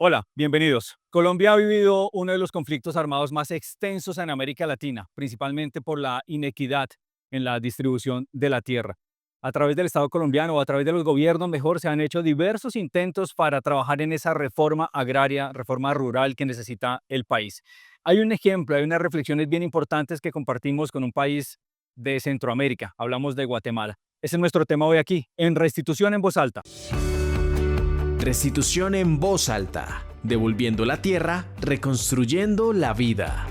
Hola, bienvenidos. Colombia ha vivido uno de los conflictos armados más extensos en América Latina, principalmente por la inequidad en la distribución de la tierra. A través del Estado colombiano o a través de los gobiernos, mejor, se han hecho diversos intentos para trabajar en esa reforma agraria, reforma rural que necesita el país. Hay un ejemplo, hay unas reflexiones bien importantes que compartimos con un país de Centroamérica. Hablamos de Guatemala. Ese es nuestro tema hoy aquí, en Restitución en Voz Alta. Restitución en voz alta, devolviendo la tierra, reconstruyendo la vida.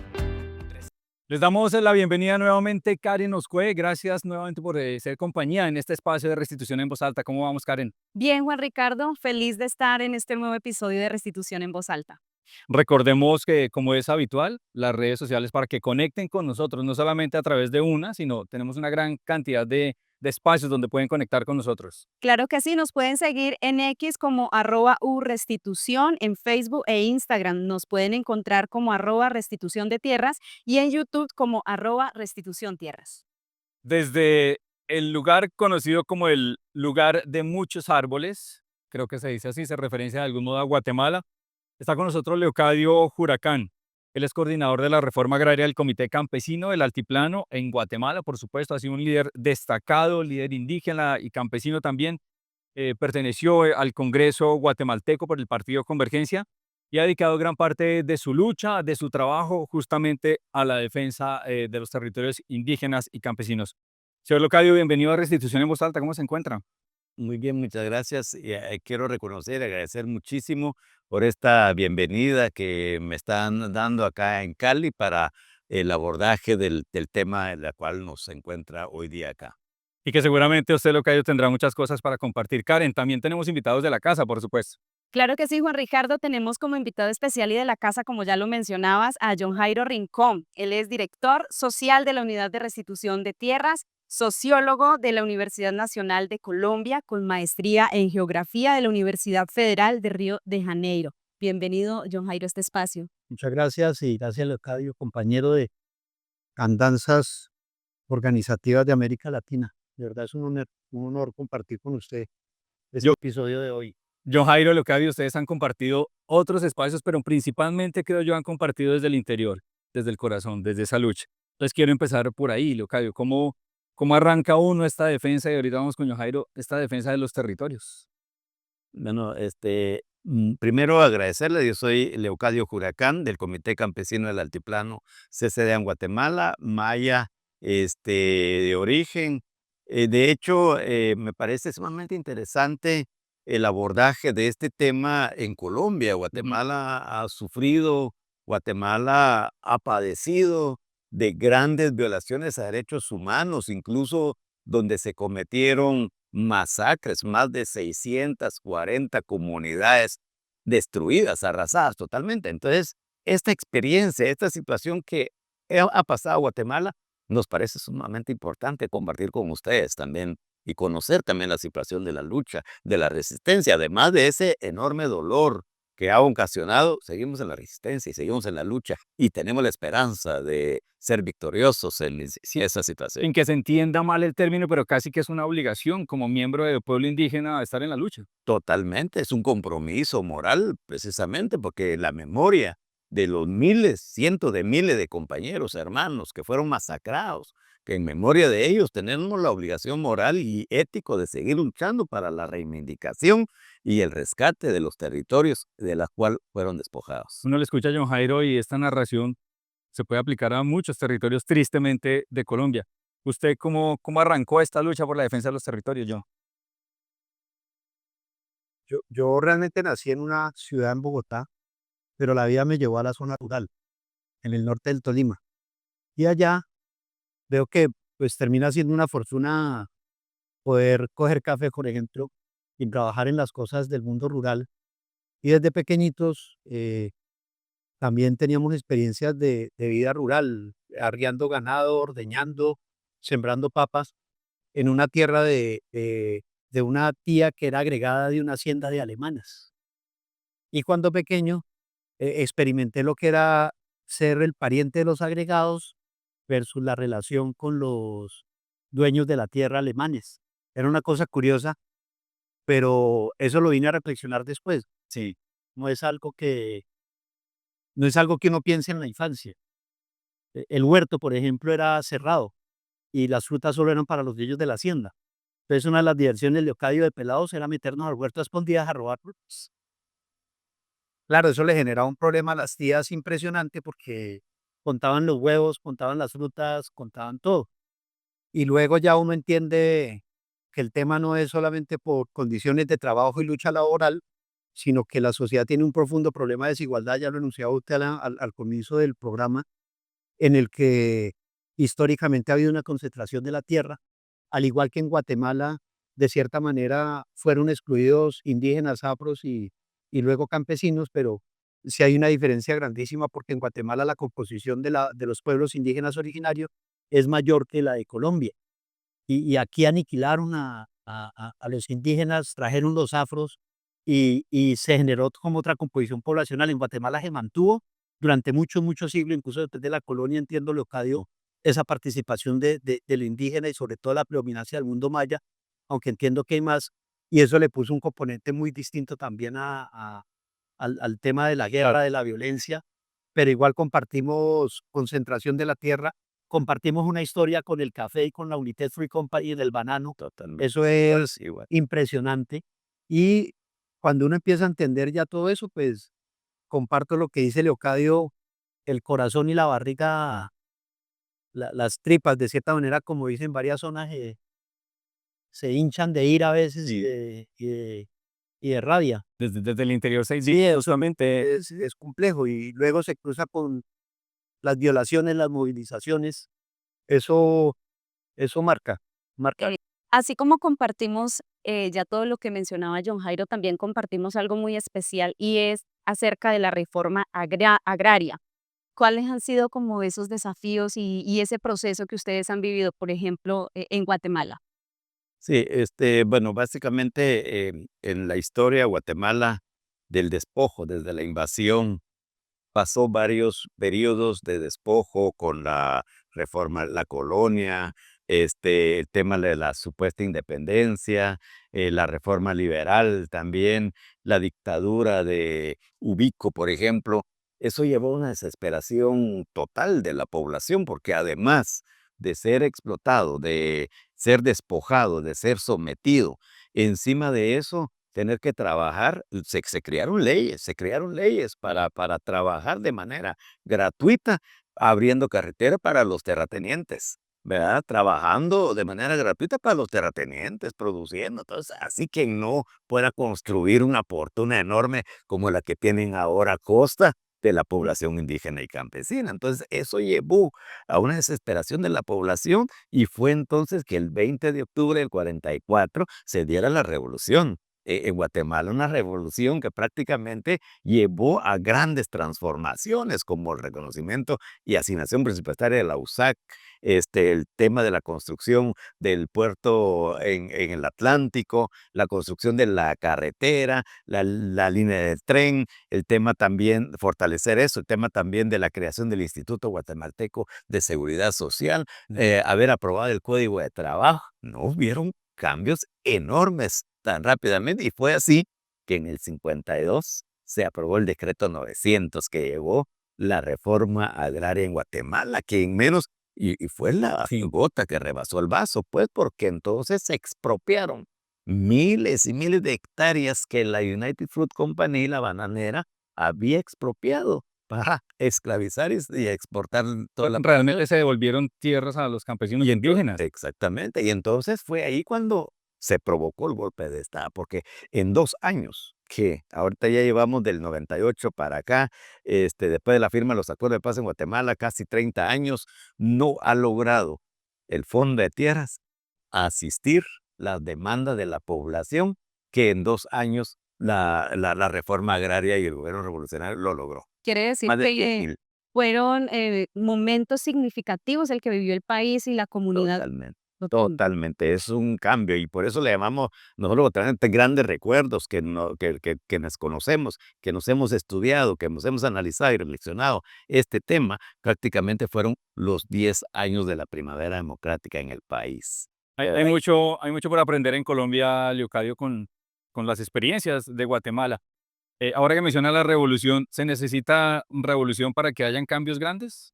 Les damos la bienvenida nuevamente, Karen Oscue. Gracias nuevamente por ser compañía en este espacio de Restitución en Voz Alta. ¿Cómo vamos, Karen? Bien, Juan Ricardo, feliz de estar en este nuevo episodio de Restitución en Voz Alta. Recordemos que, como es habitual, las redes sociales para que conecten con nosotros, no solamente a través de una, sino tenemos una gran cantidad de espacios donde pueden conectar con nosotros. Claro que sí, nos pueden seguir en X como @urestitución, en Facebook e Instagram nos pueden encontrar como @restitución de tierras y en YouTube como @restitución tierras. Desde el lugar conocido como el lugar de muchos árboles, creo que se dice así, se referencia de algún modo a Guatemala. Está con nosotros Leocadio Huracán. Él es coordinador de la reforma agraria del Comité Campesino del Altiplano en Guatemala, por supuesto, ha sido un líder destacado, líder indígena y campesino también. Perteneció al Congreso guatemalteco por el Partido Convergencia y ha dedicado gran parte de su lucha, de su trabajo, justamente a la defensa de los territorios indígenas y campesinos. Señor Leocadio, bienvenido a Restitución en Voz Alta. ¿Cómo se encuentra? Muy bien, muchas gracias. Y, quiero reconocer y agradecer muchísimo por esta bienvenida que me están dando acá en Cali para el abordaje del tema en la cual nos encuentra hoy día acá. Y que seguramente usted, Leocadio, tendrá muchas cosas para compartir. Karen, también tenemos invitados de la casa, por supuesto. Claro que sí, Juan Ricardo, tenemos como invitado especial y de la casa, como ya lo mencionabas, a John Jairo Rincón. Él es director social de la Unidad de Restitución de Tierras, sociólogo de la Universidad Nacional de Colombia, con maestría en geografía de la Universidad Federal de Río de Janeiro. Bienvenido, John Jairo, a este espacio. Muchas gracias y gracias, Leocadio, compañero de andanzas organizativas de América Latina. De verdad es un honor compartir con usted este Yo, episodio de hoy. John Jairo, Leocadio, ustedes han compartido otros espacios, pero principalmente creo yo han compartido desde el interior, desde el corazón, desde esa lucha. Entonces quiero empezar por ahí, Leocadio. ¿Cómo arranca uno esta defensa? Y ahorita vamos con John Jairo, esta defensa de los territorios. Bueno, primero agradecerle, yo soy Leocadio Huracán del Comité Campesino del Altiplano CCD en Guatemala, maya de origen. De hecho, me parece sumamente interesante el abordaje de este tema en Colombia. Ujú. Guatemala ha sufrido, Guatemala ha padecido de grandes violaciones a derechos humanos, incluso donde se cometieron masacres, más de 640 comunidades destruidas, arrasadas totalmente. Entonces, esta experiencia, esta situación que ha pasado a Guatemala, nos parece sumamente importante compartir con ustedes también y conocer también la situación de la lucha, de la resistencia, además de ese enorme dolor que ha ocasionado, seguimos en la resistencia y seguimos en la lucha y tenemos la esperanza de ser victoriosos en esa situación. Sin que se entienda mal el término, pero casi que es una obligación como miembro del pueblo indígena estar en la lucha. Totalmente, es un compromiso moral, precisamente, porque la memoria de los miles, cientos de miles de compañeros, hermanos que fueron masacrados, que en memoria de ellos tenemos la obligación moral y ético de seguir luchando para la reivindicación y el rescate de los territorios de los cuales fueron despojados. Uno le escucha a John Jairo y esta narración se puede aplicar a muchos territorios, tristemente, de Colombia. ¿Usted cómo arrancó esta lucha por la defensa de los territorios, John? Yo realmente nací en una ciudad en Bogotá, pero la vida me llevó a la zona rural, en el norte del Tolima. Y allá veo que pues termina siendo una fortuna poder coger café, por ejemplo, y trabajar en las cosas del mundo rural. Y desde pequeñitos también teníamos experiencias de vida rural, arriando ganado, ordeñando, sembrando papas en una tierra de una tía que era agregada de una hacienda de alemanas. Y cuando pequeño experimenté lo que era ser el pariente de los agregados versus la relación con los dueños de la tierra alemanes. Era una cosa curiosa, pero eso lo vine a reflexionar después. Sí. no es algo que uno piense en la infancia. El huerto, por ejemplo, era cerrado y las frutas solo eran para los niños de la hacienda. Entonces, una de las diversiones de Leocadio de pelados era meternos al huerto a escondidas a robar frutas. Claro, eso le generaba un problema a las tías impresionante porque contaban los huevos, contaban las frutas, contaban todo. Y luego ya uno entiende que el tema no es solamente por condiciones de trabajo y lucha laboral, sino que la sociedad tiene un profundo problema de desigualdad, ya lo enunciaba usted al comienzo del programa, en el que históricamente ha habido una concentración de la tierra, al igual que en Guatemala, de cierta manera fueron excluidos indígenas, afros y luego campesinos, pero sí hay una diferencia grandísima porque en Guatemala la composición de los pueblos indígenas originarios es mayor que la de Colombia. Y aquí aniquilaron a los indígenas, trajeron los afros y se generó como otra composición poblacional. En Guatemala se mantuvo durante muchos, muchos siglos, incluso después de la colonia, entiendo, Leocadio, esa participación de lo indígena y sobre todo la predominancia del mundo maya, aunque entiendo que hay más, y eso le puso un componente muy distinto también al tema de la guerra, de la violencia, pero igual compartimos concentración de la tierra, compartimos una historia con el café y con la United Fruit Company del banano. Totalmente. Eso es Igual. impresionante. Y cuando uno empieza a entender ya todo eso, pues comparto lo que dice Leocadio, el corazón y la barriga, las tripas, de cierta manera, como dicen varias zonas, se hinchan de ira a veces Sí. y de rabia. Desde el interior se Sí, dice usualmente es complejo y luego se cruza con las violaciones, las movilizaciones. Eso marca. Así como compartimos ya todo lo que mencionaba John Jairo, también compartimos algo muy especial y es acerca de la reforma agraria. ¿Cuáles han sido como esos desafíos y ese proceso que ustedes han vivido, por ejemplo, en Guatemala? Sí, bueno, básicamente en la historia de Guatemala del despojo, desde la invasión, pasó varios periodos de despojo con la reforma, la colonia, el tema de la supuesta independencia, la reforma liberal también, la dictadura de Ubico, por ejemplo. Eso llevó a una desesperación total de la población, porque además de ser explotado, de ser despojado, de ser sometido, encima de eso tener que trabajar, se crearon leyes para trabajar de manera gratuita, abriendo carretera para los terratenientes, ¿verdad? Trabajando de manera gratuita para los terratenientes, produciendo. Entonces, así que no pueda construir una fortuna enorme como la que tienen ahora a costa de la población indígena y campesina. Entonces, eso llevó a una desesperación de la población y fue entonces que el 20 de octubre del 44 se diera la revolución en Guatemala, una revolución que prácticamente llevó a grandes transformaciones como el reconocimiento y asignación presupuestaria de la USAC, el tema de la construcción del puerto en el Atlántico, la construcción de la carretera, la línea del tren, el tema también, fortalecer eso, el tema también de la creación del Instituto Guatemalteco de Seguridad Social, haber aprobado el Código de Trabajo. No hubieron cambios enormes tan rápidamente y fue así que en el 52 se aprobó el decreto 900 que llevó la reforma agraria en Guatemala, que en menos, y fue la gota que rebasó el vaso, pues porque entonces se expropiaron miles y miles de hectáreas que la United Fruit Company, la bananera, había expropiado para esclavizar y exportar toda la... realmente se devolvieron tierras a los campesinos y indígenas. Exactamente, y entonces fue ahí cuando se provocó el golpe de Estado, porque en 2 años, que ahorita ya llevamos del 98 para acá, después de la firma de los acuerdos de paz en Guatemala, casi 30 años, no ha logrado el Fondo de Tierras asistir las demandas de la población que en 2 años la reforma agraria y el gobierno revolucionario lo logró. Quiere decir Más de que 10,000. fueron momentos significativos el que vivió el país y la comunidad. Totalmente, Totalmente. totalmente, es un cambio y por eso le llamamos nosotros botánicamente grandes recuerdos que nos conocemos, que nos hemos estudiado, que nos hemos analizado y reflexionado este tema, prácticamente fueron los 10 años de la primavera democrática en el país. Hay mucho por aprender en Colombia, Leocadio, con las experiencias de Guatemala. Ahora que menciona la revolución, ¿se necesita revolución para que hayan cambios grandes?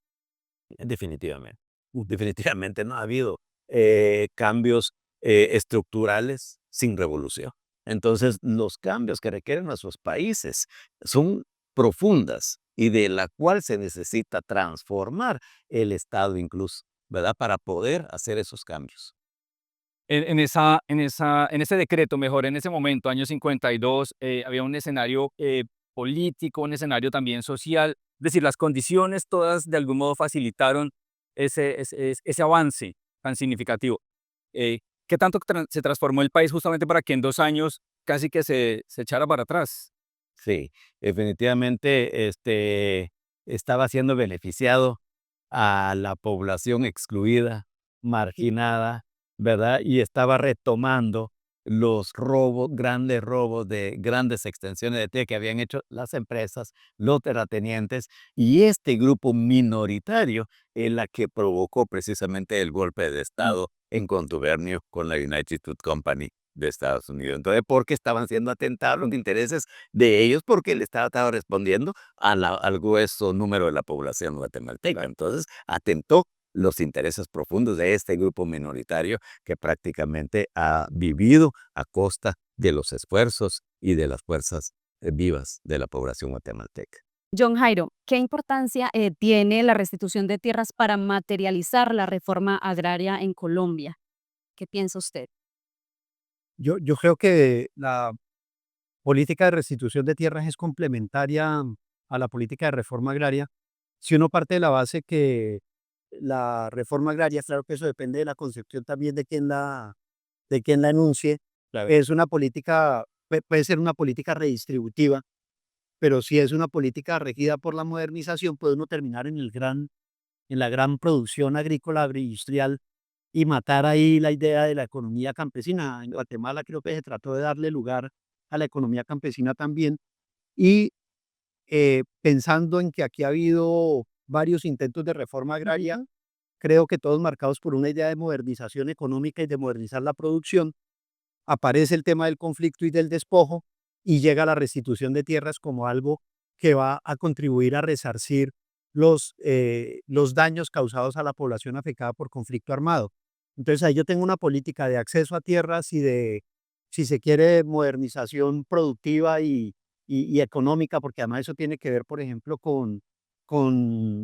Definitivamente. Definitivamente no ha habido cambios estructurales sin revolución. Entonces, los cambios que requieren nuestros países son profundas y de la cual se necesita transformar el Estado incluso, ¿verdad? Para poder hacer esos cambios. En ese decreto, mejor, en ese momento, año 52, había un escenario político, un escenario también social. Es decir, las condiciones todas de algún modo facilitaron ese avance tan significativo. ¿Qué tanto se transformó el país justamente para que en 2 años casi que se echara para atrás? Sí, definitivamente estaba siendo beneficiado a la población excluida, marginada, ¿verdad? Y estaba retomando los robos, grandes robos de grandes extensiones de tierra que habían hecho las empresas, los terratenientes, y este grupo minoritario es la que provocó precisamente el golpe de Estado en contubernio con la United Fruit Company de Estados Unidos. Entonces, porque estaban siendo atentados los intereses de ellos, porque el Estado estaba respondiendo al grueso número de la población guatemalteca. Entonces, atentó los intereses profundos de este grupo minoritario que prácticamente ha vivido a costa de los esfuerzos y de las fuerzas vivas de la población guatemalteca. John Jairo, ¿qué importancia tiene la restitución de tierras para materializar la reforma agraria en Colombia? ¿Qué piensa usted? Yo creo que la política de restitución de tierras es complementaria a la política de reforma agraria. Si uno parte de la base que la reforma agraria, claro que eso depende de la concepción también de quien la enuncie, Claro. es una política, puede ser una política redistributiva, pero si es una política regida por la modernización, puede uno terminar en la gran producción agrícola, agroindustrial y matar ahí la idea de la economía campesina. En Guatemala creo que se trató de darle lugar a la economía campesina también y pensando en que aquí ha habido varios intentos de reforma agraria, creo que todos marcados por una idea de modernización económica y de modernizar la producción, aparece el tema del conflicto y del despojo y llega la restitución de tierras como algo que va a contribuir a resarcir los daños causados a la población afectada por conflicto armado. Entonces ahí yo tengo una política de acceso a tierras y de, si se quiere, modernización productiva y económica, porque además eso tiene que ver, por ejemplo, con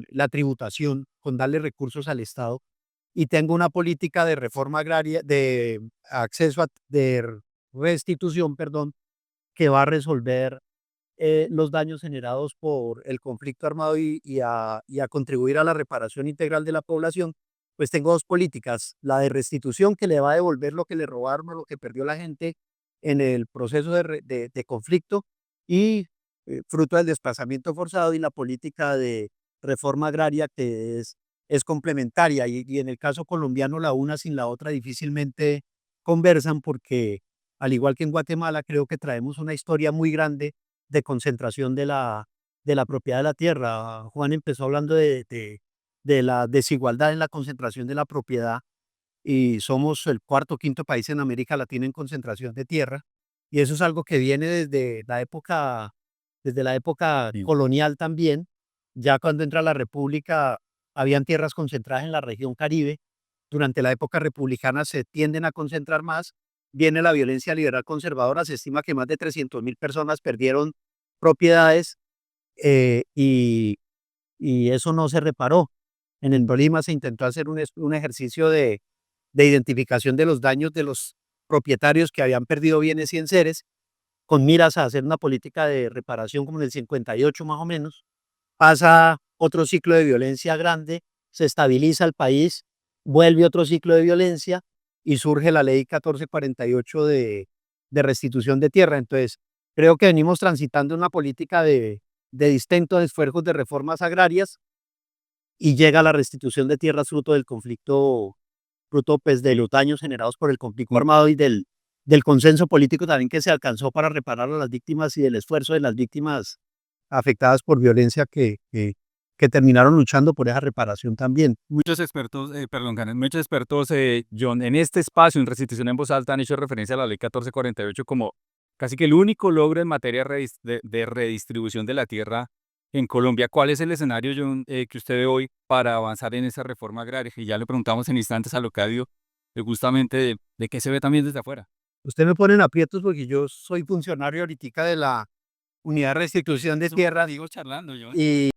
la tributación, con darle recursos al Estado y tengo una política de reforma agraria, de acceso de restitución, perdón, que va a resolver los daños generados por el conflicto armado y a contribuir a la reparación integral de la población, pues tengo dos políticas, la de restitución que le va a devolver lo que le robaron o lo que perdió la gente en el proceso de conflicto y fruto del desplazamiento forzado y la política de reforma agraria que es complementaria y en el caso colombiano la una sin la otra difícilmente conversan porque al igual que en Guatemala creo que traemos una historia muy grande de concentración de la propiedad de la tierra. Juan empezó hablando de la desigualdad en la concentración de la propiedad y somos el cuarto o quinto país en América Latina en concentración de tierra y eso es algo que viene desde la época Sí. colonial también. Ya cuando entra la República habían tierras concentradas en la región Caribe. Durante la época republicana se tienden a concentrar más. Viene la violencia liberal conservadora. Se estima que más de 300.000 personas perdieron propiedades eh, y, y eso no se reparó. En el Tolima se intentó hacer un ejercicio de identificación de los daños de los propietarios que habían perdido bienes y enseres, con miras a hacer una política de reparación como en el 58 más o menos. Pasa otro ciclo de violencia grande, se estabiliza el país, vuelve otro ciclo de violencia y surge la ley 1448 de restitución de tierra. Entonces, creo que venimos transitando una política de distintos esfuerzos de reformas agrarias y llega la restitución de tierras fruto del conflicto, fruto pues, de los daños generados por el conflicto armado y del consenso político también que se alcanzó para reparar a las víctimas y del esfuerzo de las víctimas afectadas por violencia que terminaron luchando por esa reparación también. Muchos expertos, perdón, Karen, muchos expertos, John, en este espacio, en restitución en voz alta, han hecho referencia a la ley 1448 como casi que el único logro en materia de redistribución de la tierra en Colombia. ¿Cuál es el escenario, John, que usted ve hoy para avanzar en esa reforma agraria? Y ya le preguntamos en instantes a Leocadio justamente de qué se ve también desde afuera. Usted me pone en aprietos porque yo soy funcionario ahorita de la Unidad de Restitución de Tierras Sigo charlando, John. y